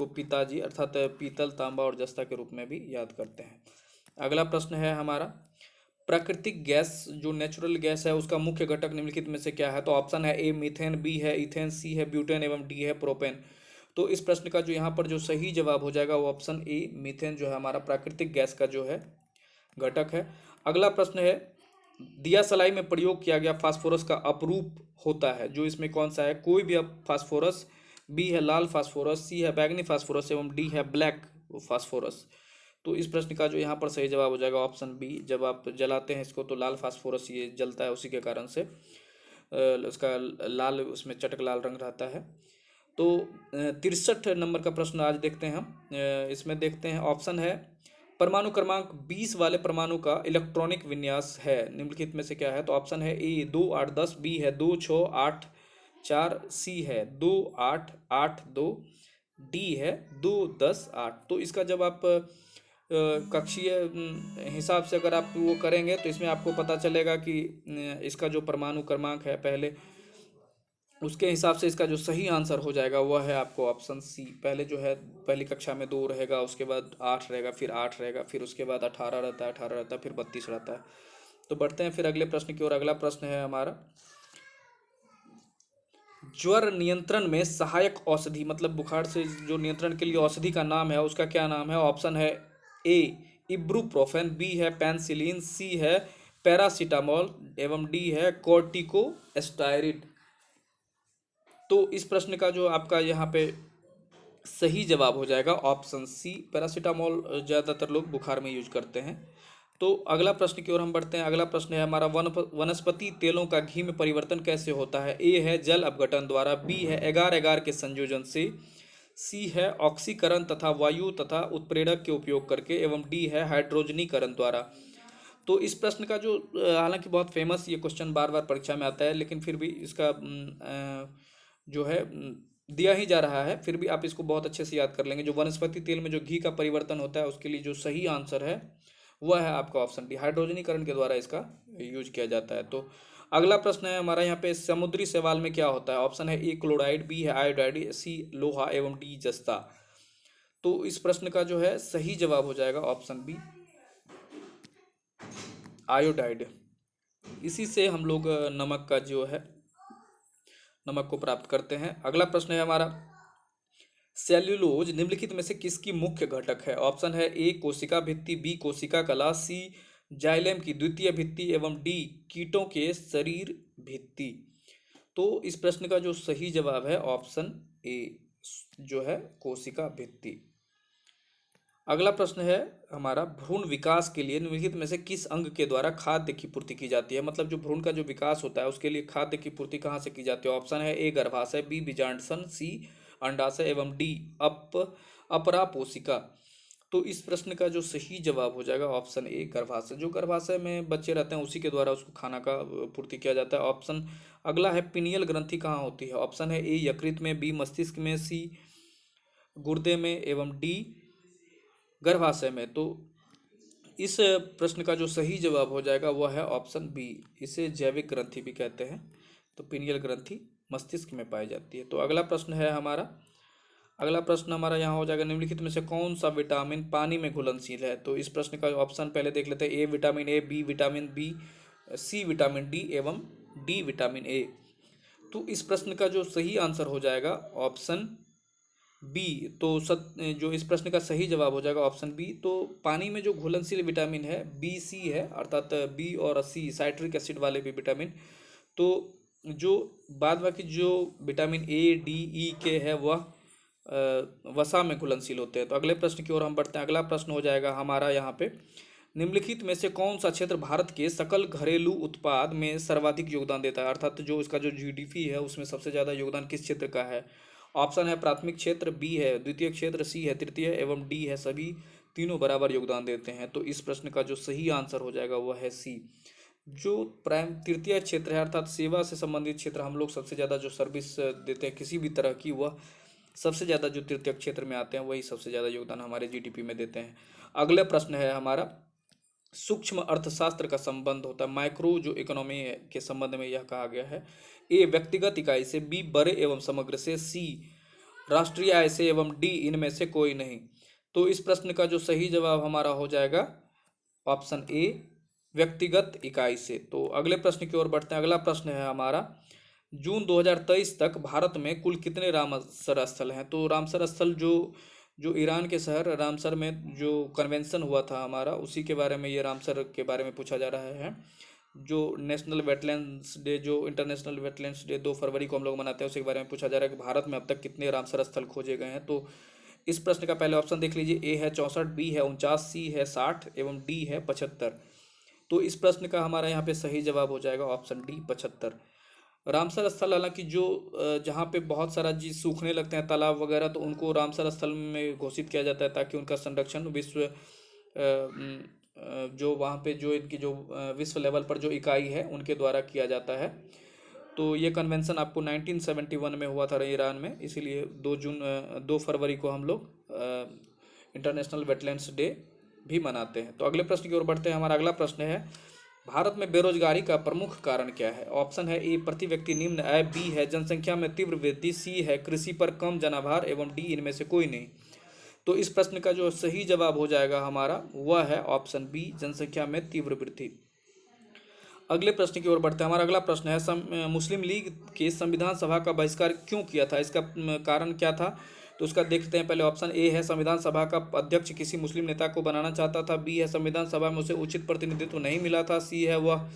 A: पिताजी अर्थात पीतल, तांबा और जस्ता के रूप में भी याद करते हैं। अगला प्रश्न है हमारा, प्राकृतिक गैस जो नेचुरल गैस है उसका मुख्य घटक निम्नलिखित में से क्या है? तो ऑप्शन है ए मीथेन, बी है इथेन, सी है ब्यूटेन एवं डी है प्रोपेन। तो इस प्रश्न का जो यहाँ पर जो सही जवाब हो जाएगा वो ऑप्शन ए मीथेन जो है हमारा प्राकृतिक गैस का जो है घटक है। अगला प्रश्न है, दिया सलाई में प्रयोग किया गया फास्फोरस का अपरूप होता है, जो इसमें कौन सा है? कोई भी फास्फोरस, बी है लाल फास्फोरस, सी है बैगनी फास्फोरस एवं डी है ब्लैक फास्फोरस। तो इस प्रश्न का जो यहाँ पर सही जवाब हो जाएगा ऑप्शन बी। जब आप जलाते हैं इसको तो लाल फास्फोरस ये जलता है, उसी के कारण से उसका लाल, उसमें चटक लाल रंग रहता है। तो 63 नंबर का प्रश्न आज देखते हैं हम। इसमें देखते हैं, ऑप्शन है परमाणु क्रमांक 20 वाले परमाणु का इलेक्ट्रॉनिक विन्यास है, निम्नलिखित में से क्या है? तो ऑप्शन है ए 2 8 10, बी है 2 6 8 4, सी है 2 8 8 2, डी है 2 10 8। तो इसका जब आप कक्षीय हिसाब से अगर आप वो करेंगे तो इसमें आपको पता चलेगा कि इसका जो परमाणु क्रमांक है पहले, उसके हिसाब से इसका जो सही आंसर हो जाएगा वह है आपको ऑप्शन सी। पहले जो है पहली कक्षा में 2 रहेगा, उसके बाद 8 रहेगा, फिर 8 रहेगा, फिर उसके बाद 18 रहता है, 18 रहता है, फिर 32 रहता है। तो बढ़ते हैं फिर अगले प्रश्न की ओर। अगला प्रश्न है हमारा, ज्वर नियंत्रण में सहायक औषधि, मतलब बुखार से जो नियंत्रण के लिए औषधि का नाम है उसका क्या नाम है? ऑप्शन है ए इब्रूप्रोफेन, बी है पेनिसिलिन, सी है पैरासीटामोल एवं डी है कॉर्टिकोस्टेरॉइड। तो इस प्रश्न का जो आपका यहाँ पे सही जवाब हो जाएगा ऑप्शन सी, पैरासीटामोल ज़्यादातर लोग बुखार में यूज करते हैं। तो अगला प्रश्न की ओर हम बढ़ते हैं। अगला प्रश्न है हमारा, वनस्पति तेलों का घी में परिवर्तन कैसे होता है? ए है जल अपघटन द्वारा, बी है एगार एगार के संयोजन से, सी है ऑक्सीकरण तथा वायु तथा उत्प्रेरक के उपयोग करके एवं डी है हाइड्रोजनीकरण द्वारा। तो इस प्रश्न का जो हालांकि बहुत फेमस ये क्वेश्चन बार बार परीक्षा में आता है, लेकिन फिर भी इसका जो है दिया ही जा रहा है, फिर भी आप इसको बहुत अच्छे से याद कर लेंगे। जो वनस्पति तेल में जो घी का परिवर्तन होता है उसके लिए जो सही आंसर है वह है आपका ऑप्शन डी, हाइड्रोजनीकरण के द्वारा इसका यूज किया जाता है। तो अगला प्रश्न है हमारा यहाँ पे, समुद्री शैवाल में क्या होता है? ऑप्शन है ए क्लोराइड, बी है आयोडाइड, सी लोहा एवं डी जस्ता। तो इस प्रश्न का जो है सही जवाब हो जाएगा ऑप्शन बी आयोडाइड। इसी से हम लोग नमक का जो है नमक को प्राप्त करते हैं। अगला प्रश्न है हमारा, सेल्यूलोज निम्नलिखित में से किसकी मुख्य घटक है? ऑप्शन है ए कोशिका भित्ति, बी कोशिका कला, सी जाइलेम की द्वितीय भित्ति एवं डी कीटों के शरीर भित्ति। तो इस प्रश्न का जो सही जवाब है ऑप्शन ए जो है कोशिका भित्ति। अगला प्रश्न है हमारा, भ्रूण विकास के लिए निम्नलिखित में से किस अंग के द्वारा खाद्य की पूर्ति की जाती है? मतलब जो भ्रूण का जो विकास होता है उसके लिए खाद्य की पूर्ति कहाँ से की जाती है? ऑप्शन है ए गर्भाशय, बी बीजांडसन, सी अंडाशय एवं डी अपरा पोशिका। तो इस प्रश्न का जो सही जवाब हो जाएगा ऑप्शन ए गर्भाशय। जो गर्भाशय में बच्चे रहते हैं उसी के द्वारा उसको खाना का पूर्ति किया जाता है। ऑप्शन अगला है, पिनियल ग्रंथि कहाँ होती है? ऑप्शन है ए यकृत में, बी मस्तिष्क में, सी गुर्दे में एवं डी गर्भाशय में। तो इस प्रश्न का जो सही जवाब हो जाएगा वह है ऑप्शन बी, इसे जैविक ग्रंथि भी कहते हैं। तो पिनियल ग्रंथि मस्तिष्क में पाई जाती है। तो अगला प्रश्न हमारा यहाँ हो जाएगा, निम्नलिखित में से कौन सा विटामिन पानी में घुलनशील है? तो इस प्रश्न का ऑप्शन पहले देख लेते हैं, A vitamin A, B vitamin B, C vitamin D एवं डी विटामिन ए। तो इस प्रश्न का जो सही आंसर हो जाएगा ऑप्शन बी। तो जो इस प्रश्न का सही जवाब हो जाएगा ऑप्शन बी। तो पानी में जो घुलनशील विटामिन है बी सी है, अर्थात बी और सी साइट्रिक एसिड वाले भी विटामिन। तो जो बाद बाकी जो विटामिन ए डी ई के है वह वसा में घुलनशील होते हैं। तो अगले प्रश्न की ओर हम बढ़ते हैं। अगला प्रश्न हो जाएगा हमारा यहाँ पे, निम्नलिखित में से कौन सा क्षेत्र भारत के सकल घरेलू उत्पाद में सर्वाधिक योगदान देता है? अर्थात जो इसका जो जीडीपी है उसमें सबसे ज़्यादा योगदान किस क्षेत्र का है? ऑप्शन है प्राथमिक क्षेत्र, बी है द्वितीय क्षेत्र, सी है तृतीय एवं डी है सभी तीनों बराबर योगदान देते हैं। तो इस प्रश्न का जो सही आंसर हो जाएगा वह है सी। जो प्राइम तृतीय क्षेत्र है अर्थात सेवा से संबंधित क्षेत्र, हम लोग सबसे ज़्यादा जो सर्विस देते हैं किसी भी तरह की, वह सबसे ज़्यादा जो तृतीय क्षेत्र में आते हैं वही सबसे ज़्यादा योगदान हमारे जीडीपी में देते हैं। अगला प्रश्न है हमारा, सूक्ष्म अर्थशास्त्र का संबंध होता है माइक्रो जो इकोनॉमी के संबंध में यह कहा गया है। ए व्यक्तिगत इकाई से, बी बड़े एवं समग्र से, सी राष्ट्रीय आय से एवं डी इनमें से कोई नहीं। तो इस प्रश्न का जो सही जवाब हमारा हो जाएगा ऑप्शन ए व्यक्तिगत इकाई से। तो अगले प्रश्न की ओर बढ़ते हैं। अगला प्रश्न है हमारा, जून 2023 तक भारत में कुल कितने रामसर स्थल हैं? तो रामसर स्थल जो जो ईरान के शहर रामसर में जो कन्वेंशन हुआ था हमारा, उसी के बारे में, ये रामसर के बारे में पूछा जा रहा है। जो नेशनल वेटलैंड्स डे, जो इंटरनेशनल वेटलैंड्स डे 2 फरवरी को हम लोग मनाते हैं, उसी के बारे में पूछा जा रहा है कि भारत में अब तक कितने रामसर स्थल खोजे गए हैं। तो इस प्रश्न का पहले ऑप्शन देख लीजिए, ए है 64, बी है 49, सी है 60 एवं डी है 75। तो इस प्रश्न का हमारा यहाँ पे सही जवाब हो जाएगा ऑप्शन डी 75। रामसर स्थल हालांकि जो जहाँ पे बहुत सारा चीज सूखने लगते हैं तालाब वगैरह, तो उनको रामसर स्थल में घोषित किया जाता है ताकि उनका संरक्षण जो वहाँ पे जो इनकी जो विश्व लेवल पर जो इकाई है उनके द्वारा किया जाता है। तो ये कन्वेंशन आपको 1971 में हुआ था ईरान में, इसीलिए 2 फरवरी को हम लोग इंटरनेशनल वेटलैंड्स डे भी मनाते हैं। तो अगले प्रश्न की ओर बढ़ते हैं। हमारा अगला प्रश्न है, भारत में बेरोजगारी का प्रमुख कारण क्या है? ऑप्शन है ए प्रति व्यक्ति निम्न आय, बी है जनसंख्या में तीव्र वृद्धि, सी है कृषि पर कम जनाभार एवं डी इनमें से कोई नहीं। तो इस प्रश्न का जो सही जवाब हो जाएगा हमारा वह है ऑप्शन बी जनसंख्या में तीव्र वृद्धि। अगले प्रश्न की ओर बढ़ते हैं। हमारा अगला प्रश्न है, मुस्लिम लीग के संविधान सभा का बहिष्कार क्यों किया था? इसका कारण क्या था? तो उसका देखते हैं। पहले ऑप्शन ए है, संविधान सभा का अध्यक्ष किसी मुस्लिम नेता को बनाना चाहता था, बी है संविधान सभा में उसे उचित प्रतिनिधित्व नहीं मिला था, सी है वह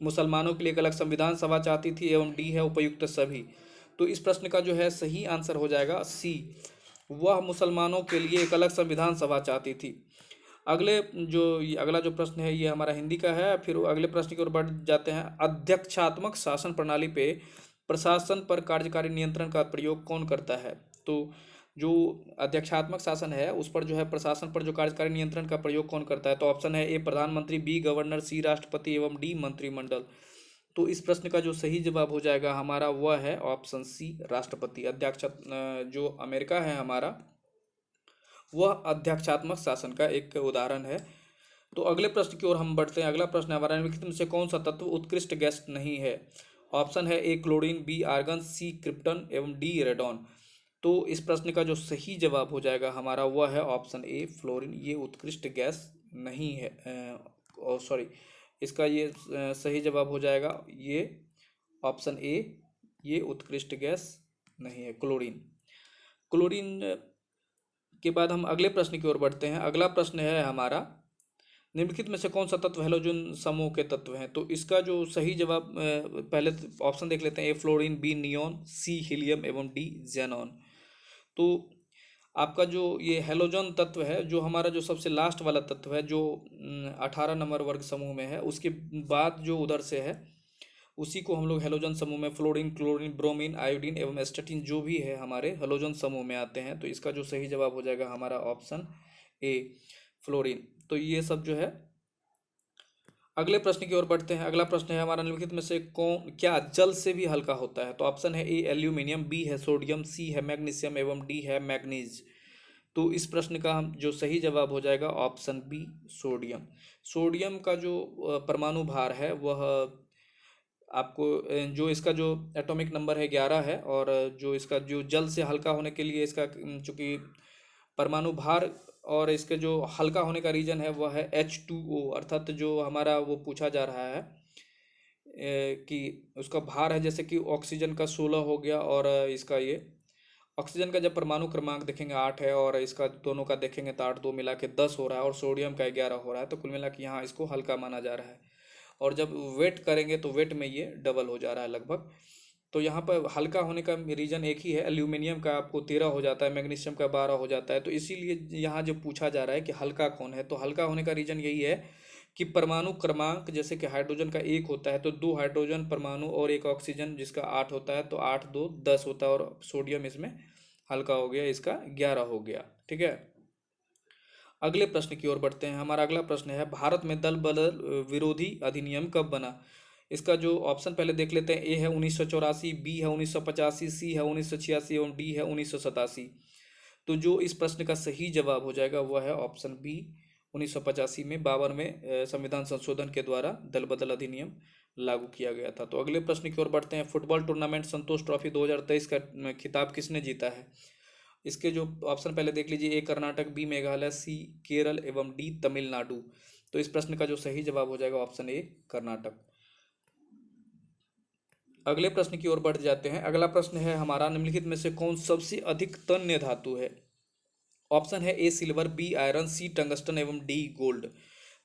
A: मुसलमानों के लिए एक अलग संविधान सभा चाहती थी एवं डी है उपयुक्त सभी। तो इस प्रश्न का जो है सही आंसर हो जाएगा सी, वह मुसलमानों के लिए एक अलग संविधान सभा चाहती थी। अगला जो प्रश्न है ये हमारा हिंदी का है। फिर अगले प्रश्न की ओर बढ़ जाते हैं। अध्यक्षात्मक शासन प्रणाली पे प्रशासन पर कार्यकारी नियंत्रण का प्रयोग कौन करता है? तो जो अध्यक्षात्मक शासन है उस पर जो है प्रशासन पर जो कार्यकारी नियंत्रण का प्रयोग कौन करता है? तो ऑप्शन है ए प्रधानमंत्री, बी गवर्नर, सी राष्ट्रपति एवं डी मंत्रिमंडल। तो इस प्रश्न का जो सही जवाब हो जाएगा हमारा वह है ऑप्शन सी राष्ट्रपति। अध्यक्ष जो अमेरिका है हमारा, वह अध्यक्षात्मक शासन का एक उदाहरण है। तो अगले प्रश्न की ओर हम बढ़ते हैं। अगला प्रश्न हमारा, निम्नलिखित में से कौन सा तत्व उत्कृष्ट गैस नहीं है? ऑप्शन है ए क्लोरीन, बी आर्गन, सी क्रिप्टन एवं डी रेडॉन। तो इस प्रश्न का जो सही जवाब हो जाएगा हमारा वह है ऑप्शन ए फ्लोरीन, ये उत्कृष्ट गैस नहीं है। सॉरी, इसका ये सही जवाब हो जाएगा ये ऑप्शन ए, ये उत्कृष्ट गैस नहीं है क्लोरीन। क्लोरीन के बाद हम अगले प्रश्न की ओर बढ़ते हैं। अगला प्रश्न है हमारा, निम्नलिखित में से कौन सा तत्व हैलोजन समूह के तत्व हैं? तो इसका जो सही जवाब पहले ऑप्शन देख लेते हैं। ए फ्लोरीन, बी नियोन, सी हीलियम एवं डी जेनॉन। तो आपका जो ये हेलोजन तत्व है, जो हमारा जो सबसे लास्ट वाला तत्व है, जो 18 नंबर वर्ग समूह में है, उसके बाद जो उधर से है उसी को हम लोग हेलोजन समूह में फ्लोरीन, क्लोरीन, ब्रोमीन, आयोडीन एवं एस्टेटिन जो भी है हमारे हेलोजन समूह में आते हैं। तो इसका जो सही जवाब हो जाएगा हमारा ऑप्शन ए, फ्लोरीन। तो ये सब जो है। अगले प्रश्न की ओर बढ़ते हैं। अगला प्रश्न है हमारा, निम्नलिखित में से कौन क्या जल से भी हल्का होता है? तो ऑप्शन है ए एल्यूमिनियम, बी है सोडियम, सी है मैग्नीशियम एवं डी है मैग्नीज। तो इस प्रश्न का हम जो सही जवाब हो जाएगा ऑप्शन बी, सोडियम। सोडियम का जो परमाणु भार है वह आपको जो इसका जो एटॉमिक नंबर है 11 है, और जो इसका जो जल से हल्का होने के लिए इसका चूंकि परमाणु भार और इसके जो हल्का होने का रीजन है वह है H2O, अर्थात जो हमारा वो पूछा जा रहा है कि उसका भार है, जैसे कि ऑक्सीजन का 16 हो गया, और इसका ये ऑक्सीजन का जब परमाणु क्रमांक देखेंगे 8 है, और इसका दोनों का देखेंगे तो 8 2 मिला के 10 हो रहा है, और सोडियम का 11 हो रहा है। तो कुल मिला के यहाँ इसको हल्का माना जा रहा है, और जब वेट करेंगे तो वेट में ये डबल हो जा रहा है लगभग। तो यहाँ पर हल्का होने का रीजन एक ही है, एल्यूमिनियम का आपको 13 हो जाता है, मैग्नीशियम का 12 हो जाता है। तो इसीलिए यहाँ जो पूछा जा रहा है कि हल्का कौन है, तो हल्का होने का रीजन यही है कि परमाणु क्रमांक, जैसे कि हाइड्रोजन का 1 होता है तो 2 हाइड्रोजन परमाणु और 1 ऑक्सीजन जिसका 8 होता है, तो 8 2 10 होता है, और सोडियम इसमें हल्का हो गया, इसका 11 हो गया। ठीक है। अगले प्रश्न की ओर बढ़ते हैं। हमारा अगला प्रश्न है, भारत में दल बदल विरोधी अधिनियम कब बना? इसका जो ऑप्शन पहले देख लेते हैं। ए है 1984, बी है 1985, सी है 1986 एवं डी है 1987। तो जो इस प्रश्न का सही जवाब हो जाएगा वह है ऑप्शन बी, 1985 में 52वें संविधान संशोधन के द्वारा दल बदल अधिनियम लागू किया गया था। तो अगले प्रश्न की ओर बढ़ते हैं। फुटबॉल टूर्नामेंट संतोष ट्रॉफी 2023 का खिताब किसने जीता है? इसके जो ऑप्शन पहले देख लीजिए। ए कर्नाटक, बी मेघालय, सी केरल एवं डी तमिलनाडु। तो इस प्रश्न का जो सही जवाब हो जाएगा ऑप्शन ए कर्नाटक। अगले प्रश्न की ओर बढ़ जाते हैं। अगला प्रश्न है हमारा, निम्नलिखित में से कौन सबसे अधिक तन्य धातु है? ऑप्शन है ए सिल्वर, बी आयरन, सी टंगस्टन एवं डी गोल्ड।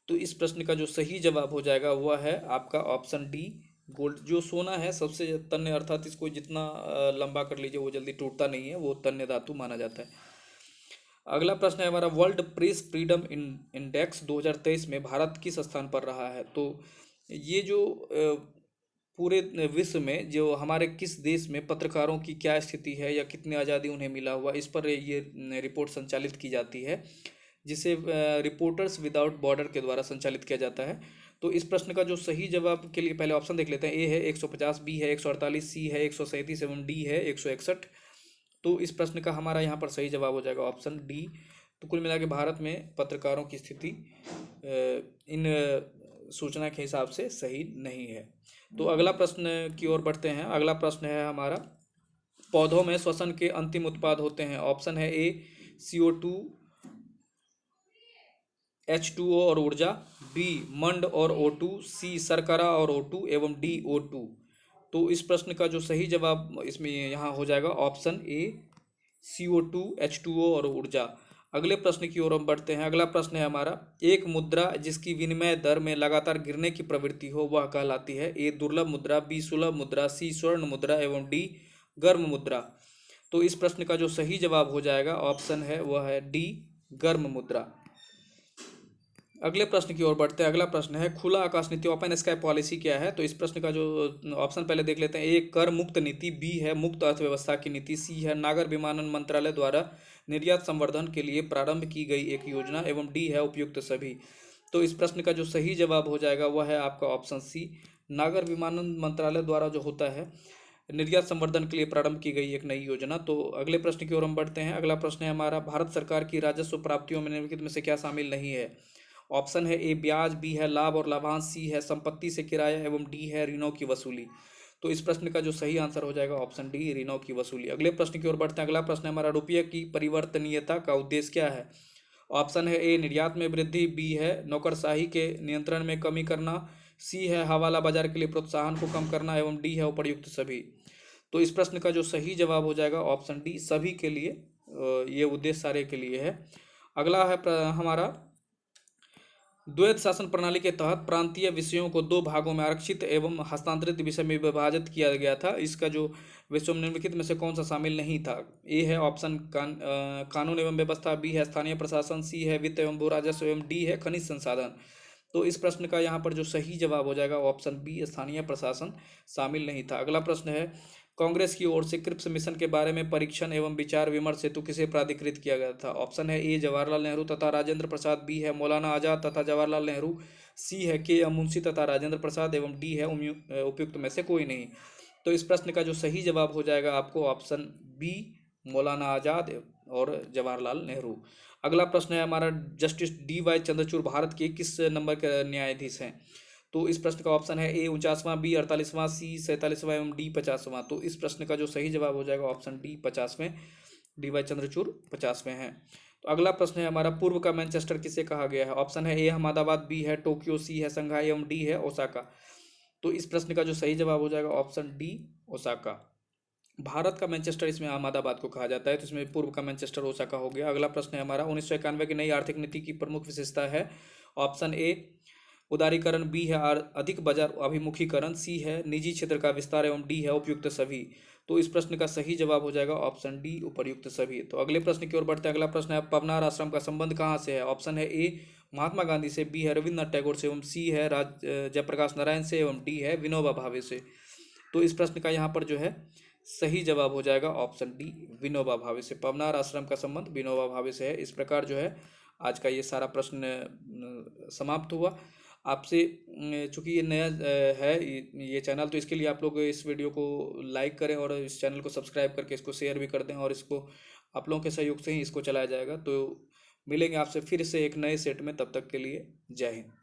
A: तो इस प्रश्न का जो सही जवाब हो जाएगा वह है आपका ऑप्शन डी गोल्ड। जो सोना है सबसे तन्य, अर्थात इसको जितना लंबा कर लीजिए वो जल्दी टूटता नहीं है, वो तन्य धातु माना जाता है। अगला प्रश्न है हमारा, वर्ल्ड प्रेस फ्रीडम इंडेक्स 2023 में भारत किस स्थान पर रहा है? तो ये जो पूरे विश्व में जो हमारे किस देश में पत्रकारों की क्या स्थिति है या कितनी आज़ादी उन्हें मिला हुआ, इस पर ये रिपोर्ट संचालित की जाती है, जिसे रिपोर्टर्स विदाउट बॉर्डर के द्वारा संचालित किया जाता है। तो इस प्रश्न का जो सही जवाब के लिए पहले ऑप्शन देख लेते हैं। ए है 150, बी है 148, सी है 137 एवं डी है 161। तो इस प्रश्न का हमारा यहाँ पर सही जवाब हो जाएगा ऑप्शन डी। तो कुल मिला के भारत में पत्रकारों की स्थिति इन सूचना के हिसाब से सही नहीं है। तो अगला प्रश्न की ओर बढ़ते हैं। अगला प्रश्न है हमारा, पौधों में श्वसन के अंतिम उत्पाद होते हैं। ऑप्शन है ए CO2, H2O और ऊर्जा, बी मंड और O2, सी शर्करा और O2 एवं डी O2। तो इस प्रश्न का जो सही जवाब इसमें यहाँ हो जाएगा ऑप्शन ए CO2, H2O और ऊर्जा। अगले प्रश्न की ओर हम बढ़ते हैं। अगला प्रश्न है हमारा, एक मुद्रा जिसकी विनिमय दर में लगातार गिरने की प्रवृत्ति हो वह कहलाती है? ए दुर्लभ मुद्रा, बी सुलभ मुद्रा, सी स्वर्ण मुद्रा एवं डी गर्म मुद्रा। तो इस प्रश्न का जो सही जवाब हो जाएगा ऑप्शन है वह है डी गर्म मुद्रा। अगले प्रश्न की ओर बढ़ते हैं। अगला प्रश्न है, खुला आकाश नीति ओपन स्काई पॉलिसी क्या है? तो इस प्रश्न का जो ऑप्शन पहले देख लेते हैं। ए कर मुक्त नीति, बी है मुक्त अर्थव्यवस्था की नीति, सी है नागर विमानन मंत्रालय द्वारा निर्यात संवर्धन के लिए प्रारंभ की गई एक योजना एवं डी है उपयुक्त सभी। तो इस प्रश्न का जो सही जवाब हो जाएगा वह है आपका ऑप्शन सी, नागर विमानन मंत्रालय द्वारा जो होता है निर्यात संवर्धन के लिए प्रारंभ की गई एक नई योजना। तो अगले प्रश्न की ओर हम बढ़ते हैं। अगला प्रश्न है हमारा, भारत सरकार की राजस्व प्राप्तियों में निम्नलिखित में से क्या शामिल नहीं है? ऑप्शन है ए ब्याज, बी है लाभ और लाभांश, सी है संपत्ति से किराया एवं डी है ऋणों की वसूली। तो इस प्रश्न का जो सही आंसर हो जाएगा ऑप्शन डी ऋणों की वसूली। अगले प्रश्न की ओर बढ़ते हैं। अगला प्रश्न है हमारा, रुपये की परिवर्तनीयता का उद्देश्य क्या है? ऑप्शन है ए निर्यात में वृद्धि, बी है नौकरशाही के नियंत्रण में कमी करना, सी है हवाला बाजार के लिए प्रोत्साहन को कम करना एवं डी है उपर्युक्त सभी। तो इस प्रश्न का जो सही जवाब हो जाएगा ऑप्शन डी सभी के लिए, ये उद्देश्य सारे के लिए है। अगला है हमारा, द्वैध शासन प्रणाली के तहत प्रांतीय विषयों को दो भागों में आरक्षित एवं हस्तांतरित विषय में विभाजित किया गया था। इसका जो विषयों में निम्नलिखित में से कौन सा शामिल नहीं था? ए है ऑप्शन कानून एवं व्यवस्था, बी है स्थानीय प्रशासन, सी है वित्त एवं भू राजस्व एवं डी है खनिज संसाधन। तो इस प्रश्न का यहाँ पर जो सही जवाब हो जाएगा ऑप्शन बी स्थानीय प्रशासन शामिल नहीं था। अगला प्रश्न है, कांग्रेस की ओर से क्रिप्स मिशन के बारे में परीक्षण एवं विचार विमर्श हेतु किसे प्राधिकृत किया गया था? ऑप्शन है ए जवाहरलाल नेहरू तथा राजेंद्र प्रसाद, बी है मौलाना आजाद तथा जवाहरलाल नेहरू, सी है के एम मुंशी तथा राजेंद्र प्रसाद एवं डी है उपयुक्त में से कोई नहीं। तो इस प्रश्न का जो सही जवाब हो जाएगा आपको ऑप्शन बी मौलाना आजाद और जवाहरलाल नेहरू। अगला प्रश्न है हमारा, justice D Y Chandrachud Bharat के किस नंबर के न्यायाधीश हैं? तो इस प्रश्न का ऑप्शन है ए 49वां, बी 48वां, सी 47वां एवं डी 50वां। तो इस प्रश्न का जो सही जवाब हो जाएगा ऑप्शन डी 50वें, डी वाई चंद्रचूड़ 50वें हैं। तो अगला प्रश्न है हमारा, पूर्व का मैनचेस्टर किसे कहा गया है? ऑप्शन है ए अहमदाबाद, बी है टोक्यो, सी है संघाई एवं डी है ओसाका। तो इस प्रश्न का जो सही जवाब हो जाएगा ऑप्शन डी ओसाका। भारत का मैनचेस्टर इसमें अहमदाबाद को कहा जाता है, तो इसमें पूर्व का मैनचेस्टर ओसाका हो गया। अगला प्रश्न है हमारा, 1991 की नई आर्थिक नीति की प्रमुख विशेषता है? ऑप्शन ए उदारीकरण, बी है अधिक बाजार अभिमुखीकरण, सी है निजी क्षेत्र का विस्तार एवं डी है उपयुक्त सभी। तो इस प्रश्न का सही जवाब हो जाएगा ऑप्शन डी उपर्युक्त सभी। तो अगले प्रश्न की ओर बढ़ते हैं। अगला प्रश्न है, पवनार आश्रम का संबंध कहाँ से है? ऑप्शन है ए महात्मा गांधी से, बी है रविन्द्रनाथ टैगोर से एवं सी है जयप्रकाश नारायण से एवं डी है विनोबा भावे से। तो इस प्रश्न का यहाँ पर जो है सही जवाब हो जाएगा ऑप्शन डी विनोबा भावे से। पवनार आश्रम का संबंध विनोबा भावे से है। इस प्रकार जो है आज का ये सारा प्रश्न समाप्त हुआ। आपसे चूंकि ये नया है ये चैनल, तो इसके लिए आप लोग इस वीडियो को लाइक करें और इस चैनल को सब्सक्राइब करके इसको शेयर भी कर दें, और इसको आप लोगों के सहयोग से ही इसको चलाया जाएगा। तो मिलेंगे आपसे फिर से एक नए सेट में, तब तक के लिए जय हिंद।